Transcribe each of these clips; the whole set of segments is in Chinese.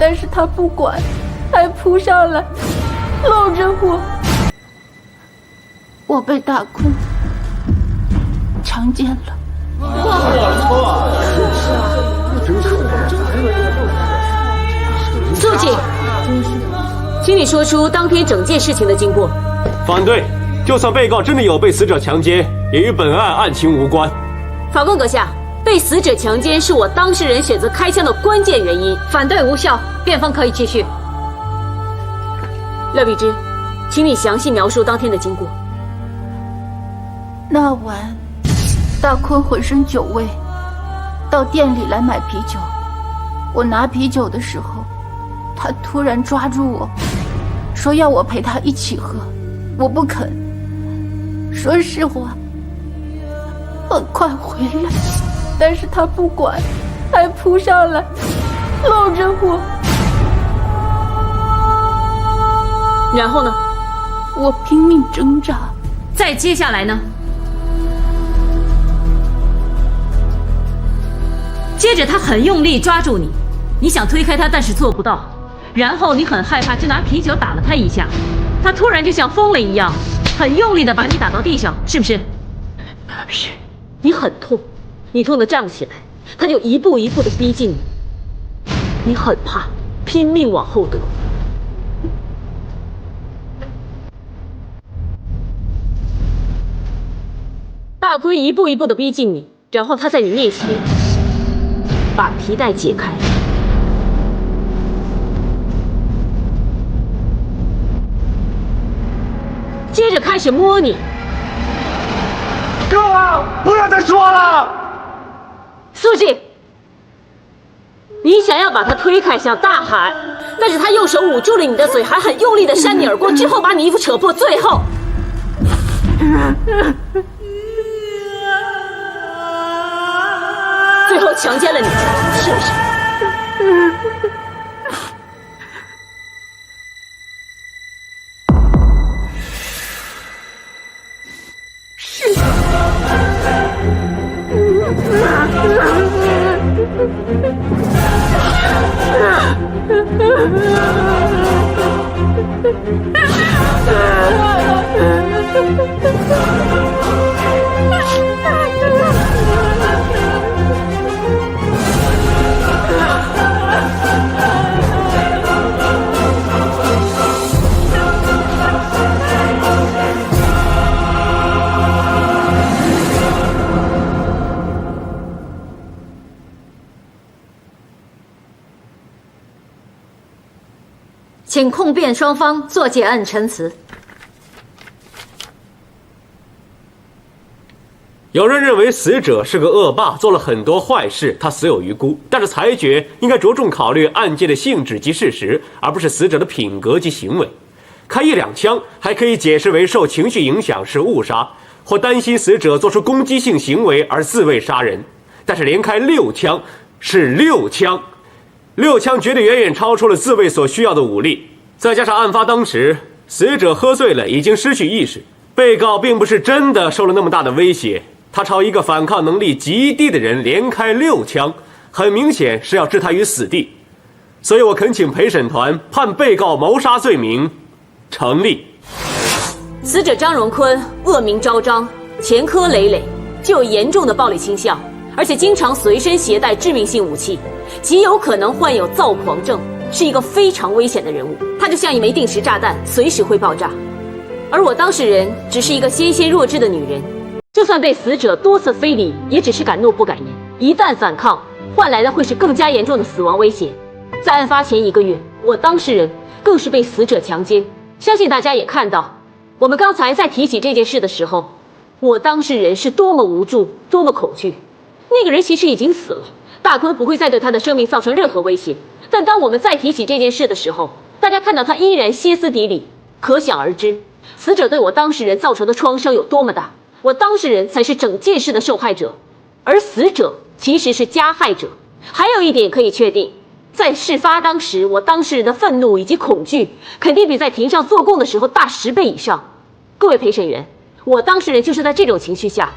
但是他不管，还扑上来搂着我。我被大坤强奸了。肃静，请你说出当天整件事情的经过。反对，就算被告真的有被死者强奸，也与本案案情无关。法官阁下，被死者强奸是我当事人选择开枪的关键原因。反对无效，辩方可以继续。廖碧芝，请你详细描述当天的经过。那晚，大坤浑身酒味，到店里来买啤酒。我拿啤酒的时候，他突然抓住我，说要我陪他一起喝。我不肯。说实话，很快回来，但是他不管，还扑上来搂着我。然后呢？我拼命挣扎。再接下来呢？接着他很用力抓住你，你想推开他，但是做不到。然后你很害怕，就拿啤酒打了他一下，他突然就像疯了一样，很用力的把你打到地上，是不是？是。你很痛，你痛得站不起来，他就一步一步的逼近你，你很怕，拼命往后躲。大坤一步一步的逼近你，然后他在你面前把皮带解开，接着开始摸你。够了，不要再说了！肃静！你想要把他推开，想大喊，但是他右手捂住了你的嘴，还很用力的扇你耳光，之后把你衣服扯破，最后强奸了你，是不是？请控辩双方做结案陈词。有人认为死者是个恶霸，做了很多坏事，他死有余辜。但是裁决应该着重考虑案件的性质及事实，而不是死者的品格及行为。开一两枪还可以解释为受情绪影响是误杀，或担心死者做出攻击性行为而自卫杀人。但是连开6枪是6枪，6枪绝对远远超出了自卫所需要的武力。再加上案发当时死者喝醉了，已经失去意识，被告并不是真的受了那么大的威胁，他朝一个反抗能力极低的人连开6枪，很明显是要置他于死地。所以我恳请陪审团判被告谋杀罪名成立。死者张荣坤恶名昭彰，前科累累，具有严重的暴力倾向，而且经常随身携带致命性武器，极有可能患有躁狂症，是一个非常危险的人物。他就像一枚定时炸弹，随时会爆炸。而我当事人只是一个纤纤弱智的女人，就算被死者多次非礼，也只是敢怒不敢言。一旦反抗，换来的会是更加严重的死亡威胁。在案发前1个月，我当事人更是被死者强奸。相信大家也看到，我们刚才在提起这件事的时候，我当事人是多么无助，多么恐惧。那个人其实已经死了，大坤不会再对他的生命造成任何威胁。但当我们再提起这件事的时候，大家看到他依然歇斯底里，可想而知，死者对我当事人造成的创伤有多么大。我当事人才是整件事的受害者，而死者其实是加害者。还有一点可以确定，在事发当时，我当事人的愤怒以及恐惧肯定比在庭上做供的时候大10倍以上。各位陪审员，我当事人就是在这种情绪下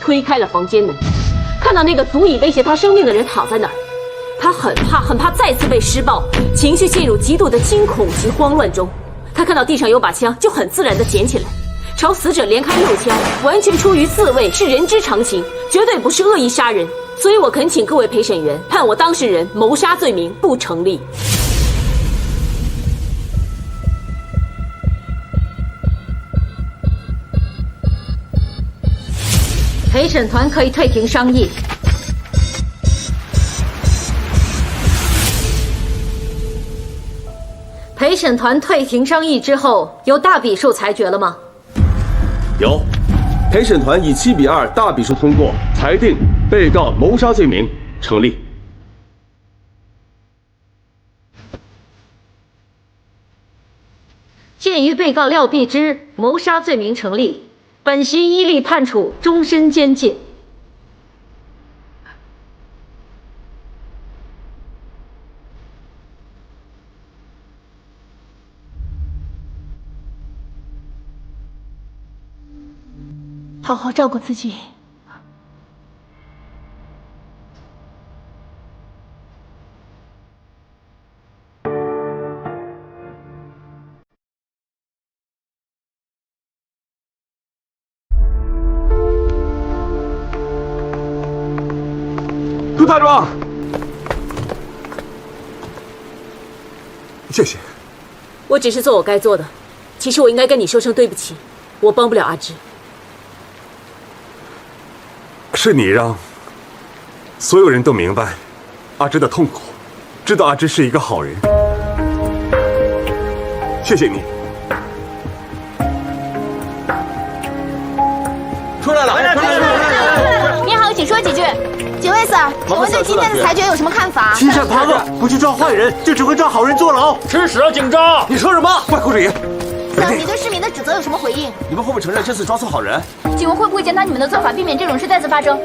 推开了房间门，看到那个足以威胁他生命的人躺在那儿，他很怕再次被施暴，情绪陷入极度的惊恐及慌乱中。他看到地上有把枪，就很自然地捡起来，朝死者连开6枪，完全出于自卫，是人之常情，绝对不是恶意杀人。所以我恳请各位陪审员判我当事人谋杀罪名不成立。陪审团可以退庭商议。陪审团退庭商议之后，有大比数裁决了吗？有，陪审团以7比2大比数通过，裁定被告谋杀罪名成立。鉴于被告廖碧芝谋杀罪名成立，本席依例判处终身监禁。好好照顾自己。杜大壮，谢谢。我只是做我该做的，其实我应该跟你说声对不起，我帮不了阿芝。是你让所有人都明白阿芝的痛苦，知道阿芝是一个好人。谢谢你。出来了！你好，请说几句。几位 Sir， 请问对今天的裁决有什么看法？欺善怕恶，不去抓坏人，就只会抓好人坐牢。吃屎啊，警长！你说什么？快顾主爷， Sir， 你对市民的指责有什么回应？你们会不会承认这次抓错好人？请问会不会检讨你们的做法，避免这种事再次发生？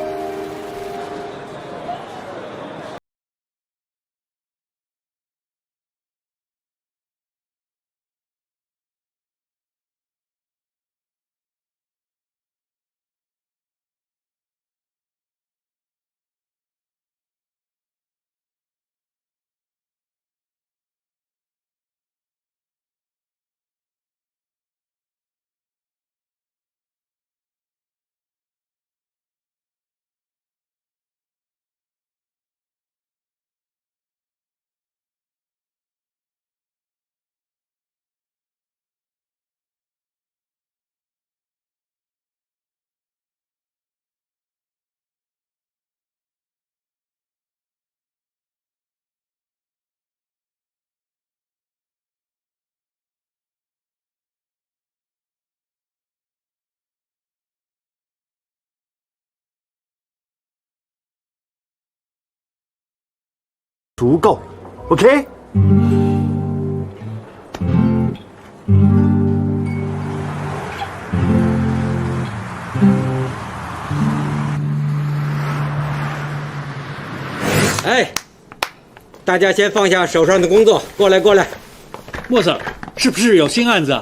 足够 ，OK？ 哎，大家先放下手上的工作，过来过来。莫 Sir， 是不是有新案子？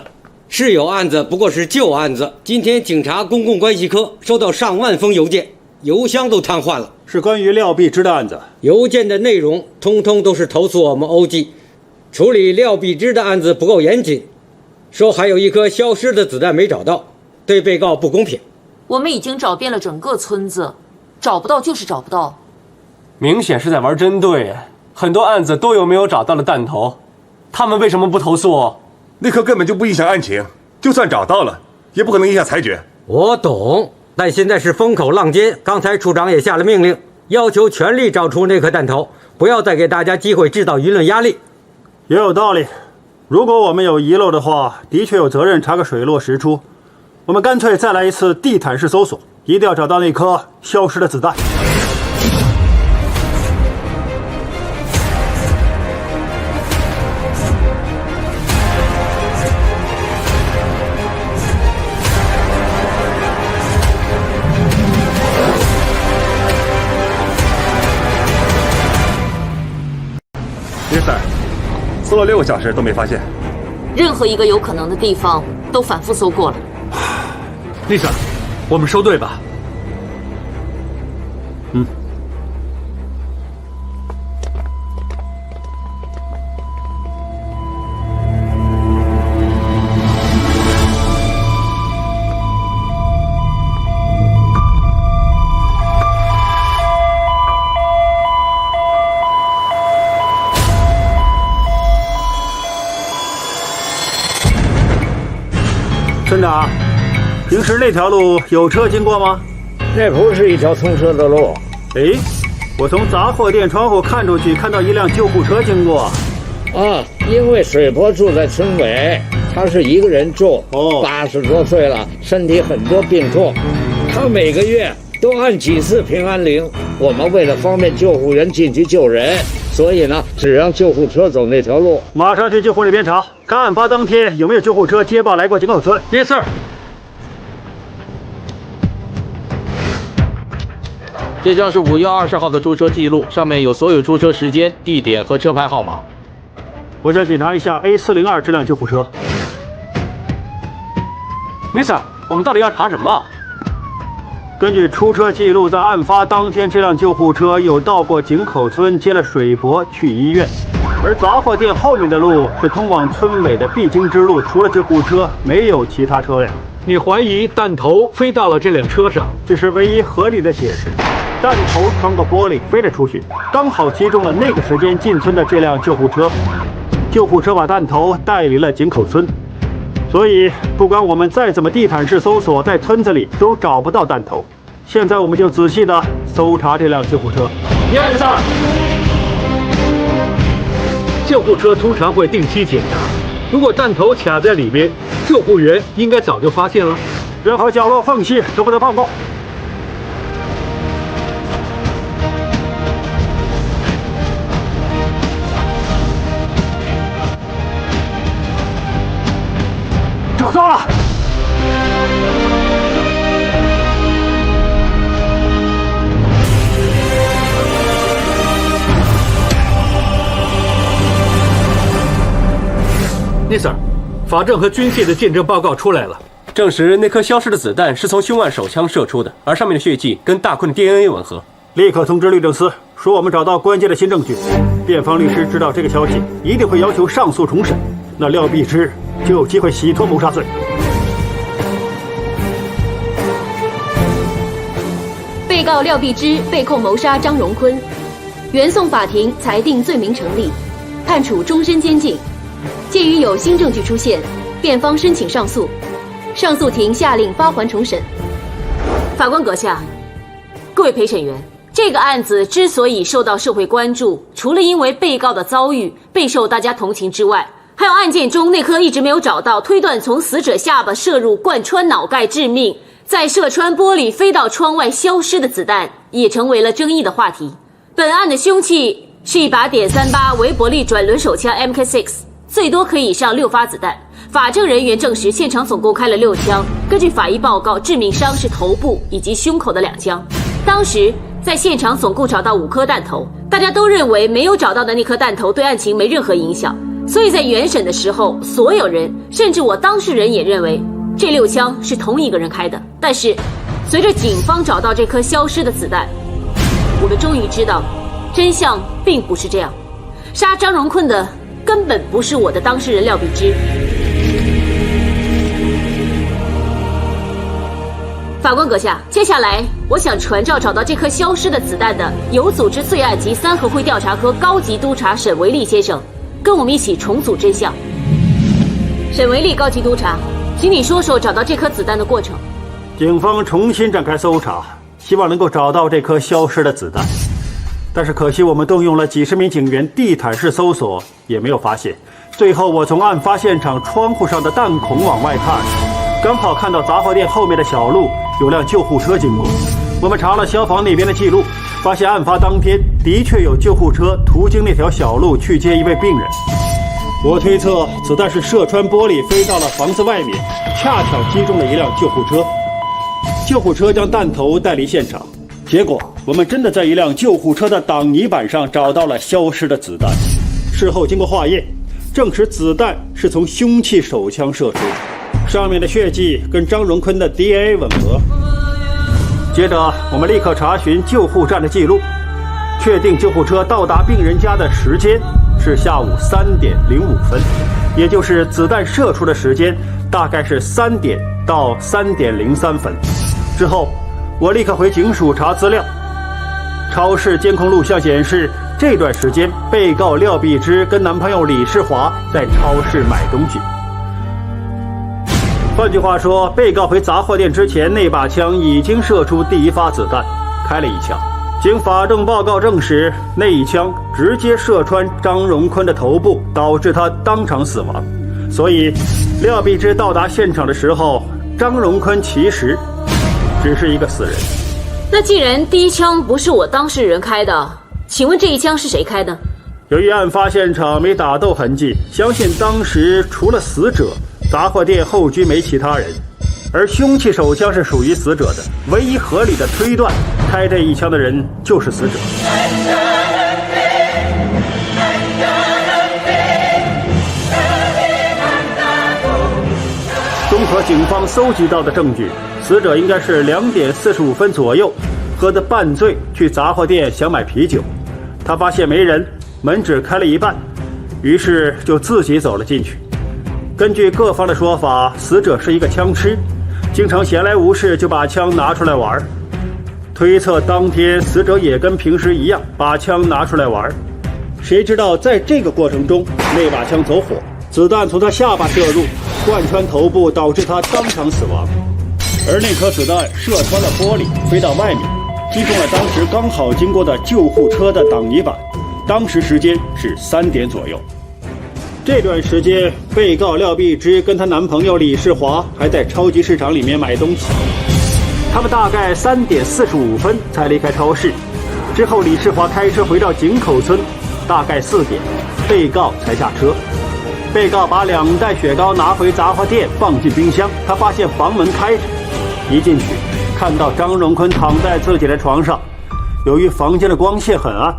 是有案子，不过是旧案子。今天警察公共关系科收到上万封邮件，邮箱都瘫痪了。是关于廖碧芝的案子。邮件的内容通通都是投诉我们欧记处理廖碧芝的案子不够严谨，说还有一颗消失的子弹没找到，对被告不公平。我们已经找遍了整个村子，找不到就是找不到。明显是在玩针对，很多案子都有没有找到的弹头，他们为什么不投诉？那颗根本就不影响案情，就算找到了，也不可能影响裁决。我懂，但现在是风口浪尖，刚才处长也下了命令，要求全力找出那颗弹头，不要再给大家机会制造舆论压力。也有道理，如果我们有遗漏的话，的确有责任查个水落石出。我们干脆再来一次地毯式搜索，一定要找到那颗消失的子弹。Sir， 搜了6个小时都没发现，任何一个有可能的地方都反复搜过了。Lisa， 我们收队吧。村长，平时那条路有车经过吗？那不是一条通车的路。诶，我从杂货店窗户看出去，看到一辆救护车经过。啊，因为水婆住在村尾，他是一个人住，80多岁了，身体很多病痛，他每个月都按几次平安铃。我们为了方便救护员进去救人，所以呢，只让救护车走那条路。马上去救护那边查，看案发当天有没有救护车接报来过井口村。Yes sir。这张是5月20号的驻车记录，上面有所有驻车时间、地点和车牌号码。我想检查一下 A402这辆救护车。Mr.， 我们到底要查什么？根据出车记录，在案发当天，这辆救护车有到过井口村，接了水婆去医院。而杂货店后面的路是通往村尾的必经之路，除了救护车，没有其他车辆。你怀疑弹头飞到了这辆车上？这是唯一合理的解释。弹头穿过玻璃飞了出去，刚好击中了那个时间进村的这辆救护车。救护车把弹头带离了井口村，所以不管我们再怎么地毯式搜索，在村子里都找不到弹头。现在我们就仔细的搜查这辆救护车。Yes sir。救护车通常会定期检查，如果弹头卡在里面，救护员应该早就发现了。任何角落缝隙都不能放过。找到了！那 Sir， 法证和军械的鉴证报告出来了，证实那颗消失的子弹是从凶案手枪射出的，而上面的血迹跟大坤的 DNA 吻合。立刻通知律政司，说我们找到关键的新证据。辩方律师知道这个消息，一定会要求上诉重审，那廖碧芝就有机会洗脱谋杀罪。被告廖碧芝被控谋杀张荣坤，原讼法庭裁定罪名成立，判处终身监禁。鉴于有新证据出现，辩方申请上诉，上诉庭下令发还重审。法官阁下，各位陪审员，这个案子之所以受到社会关注，除了因为被告的遭遇备受大家同情之外，还有案件中那颗一直没有找到、推断从死者下巴射入贯穿脑盖致命，再射穿玻璃飞到窗外消失的子弹，也成为了争议的话题。本案的凶器是一把.38维伯利转轮手枪 MK6， 最多可以上6发子弹。法证人员证实，现场总共开了6枪。根据法医报告，致命伤是头部以及胸口的2枪。当时在现场总共找到5颗弹头，大家都认为没有找到的那颗弹头对案情没任何影响，所以在原审的时候，所有人，甚至我当事人也认为这6枪是同一个人开的。但是随着警方找到这颗消失的子弹，我们终于知道真相并不是这样，杀张荣坤的根本不是我的当事人廖碧芝。法官阁下，接下来我想传召找到这颗消失的子弹的有组织罪案及3合会调查科高级督察沈维利先生，跟我们一起重组真相。沈维利高级督察，请你说说找到这颗子弹的过程。警方重新展开搜查，希望能够找到这颗消失的子弹，但是可惜我们动用了几十名警员地毯式搜索，也没有发现。最后我从案发现场窗户上的弹孔往外看，刚好看到杂货店后面的小路有辆救护车经过。我们查了消防那边的记录，发现案发当天的确有救护车途经那条小路去接一位病人。我推测子弹是射穿玻璃飞到了房子外面，恰巧击中了一辆救护车。救护车将弹头带离现场，结果我们真的在一辆救护车的挡泥板上找到了消失的子弹。事后经过化验，证实子弹是从凶器手枪射出，上面的血迹跟张荣坤的 DNA 吻合。接着我们立刻查询救护站的记录，确定救护车到达病人家的时间是下午3点05分，也就是子弹射出的时间大概是3点到3点03分。之后我立刻回警署查资料，超市监控录像显示，这段时间被告廖碧芝跟男朋友李世华在超市买东西。换句话说，被告回杂货店之前，那把枪已经射出第一发子弹，开了一枪。经法证报告证实，那一枪直接射穿张荣坤的头部，导致他当场死亡。所以，廖碧芝到达现场的时候，张荣坤其实只是一个死人。那既然第一枪不是我当事人开的，请问这一枪是谁开的？由于案发现场没打斗痕迹，相信当时除了死者，杂货店后居没其他人，而凶器手枪是属于死者的，唯一合理的推断，开这一枪的人就是死者。综合警方搜集到的证据，死者应该是2点45分左右，喝得半醉去杂货店想买啤酒，他发现没人，门只开了一半，于是就自己走了进去。根据各方的说法，死者是一个枪痴，经常闲来无事就把枪拿出来玩。推测当天死者也跟平时一样把枪拿出来玩。谁知道在这个过程中，那把枪走火，子弹从他下巴射入，贯穿头部，导致他当场死亡。而那颗子弹射穿了玻璃，飞到外面，击中了当时刚好经过的救护车的挡泥板。当时时间是3点左右。这段时间，被告廖碧芝跟她男朋友李世华还在超级市场里面买东西。他们大概3点45分才离开超市，之后李世华开车回到井口村，大概4点，被告才下车。被告把2袋雪糕拿回杂货店放进冰箱，他发现房门开着，一进去看到张荣坤躺在自己的床上。由于房间的光线很暗，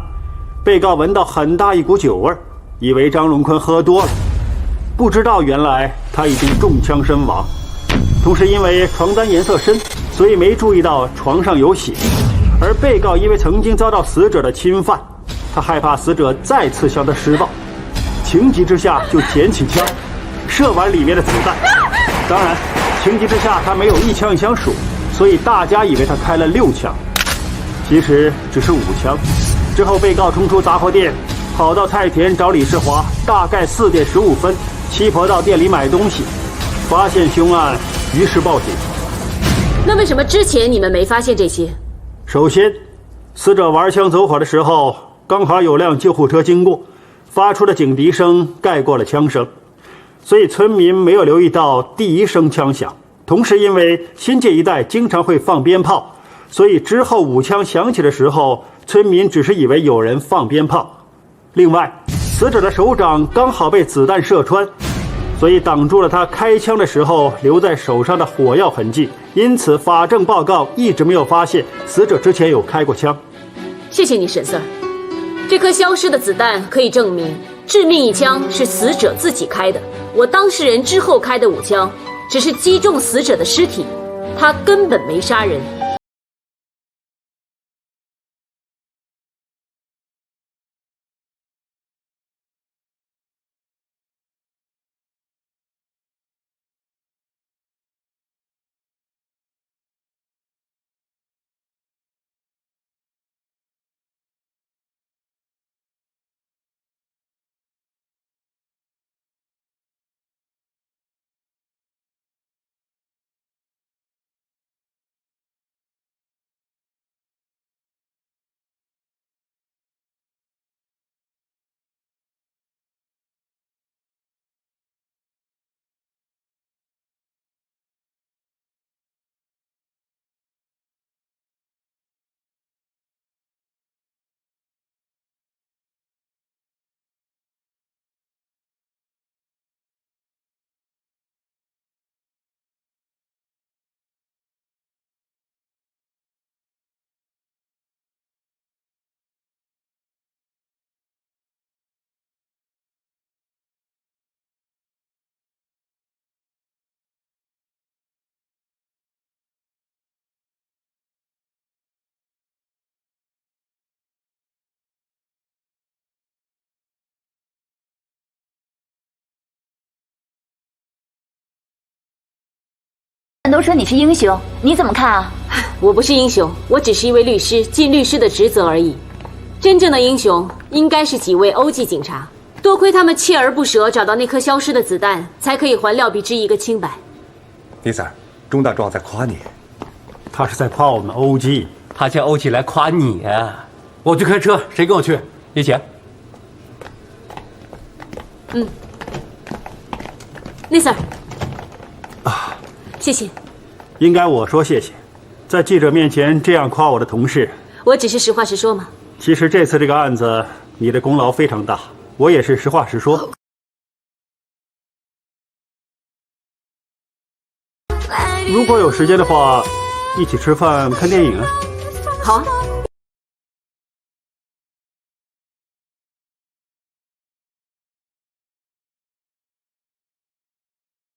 被告闻到很大一股酒味，以为张荣坤喝多了，不知道原来他已经中枪身亡。同时因为床单颜色深，所以没注意到床上有血。而被告因为曾经遭到死者的侵犯，他害怕死者再次向他施暴，情急之下就捡起枪射完里面的子弹。当然情急之下他没有一枪一枪数，所以大家以为他开了6枪，其实只是5枪。之后被告冲出杂货店，跑到菜田找李世华，大概4点15分，七婆到店里买东西，发现凶案，于是报警。那为什么之前你们没发现这些？首先，死者玩枪走火的时候，刚好有辆救护车经过，发出的警笛声盖过了枪声，所以村民没有留意到第1声枪响。同时因为新界一带经常会放鞭炮，所以之后5枪响起的时候，村民只是以为有人放鞭炮。另外，死者的手掌刚好被子弹射穿，所以挡住了他开枪的时候留在手上的火药痕迹，因此法证报告一直没有发现死者之前有开过枪。谢谢你，沈 Sir。这颗消失的子弹可以证明致命一枪是死者自己开的，我当事人之后开的5枪只是击中死者的尸体，他根本没杀人。人都说你是英雄，你怎么看啊？我不是英雄，我只是一位律师，尽律师的职责而已。真正的英雄应该是几位欧记警察，多亏他们锲而不舍找到那颗消失的子弹，才可以还廖碧芝一个清白。李 Sir， 钟大壮在夸你。他是在夸我们欧记。他叫欧记来夸你啊！我去开车，谁跟我去？一起。内 Sir， 谢谢。应该我说谢谢，在记者面前这样夸我的同事。我只是实话实说嘛。其实这次这个案子，你的功劳非常大，我也是实话实说。如果有时间的话，一起吃饭看电影啊。好啊。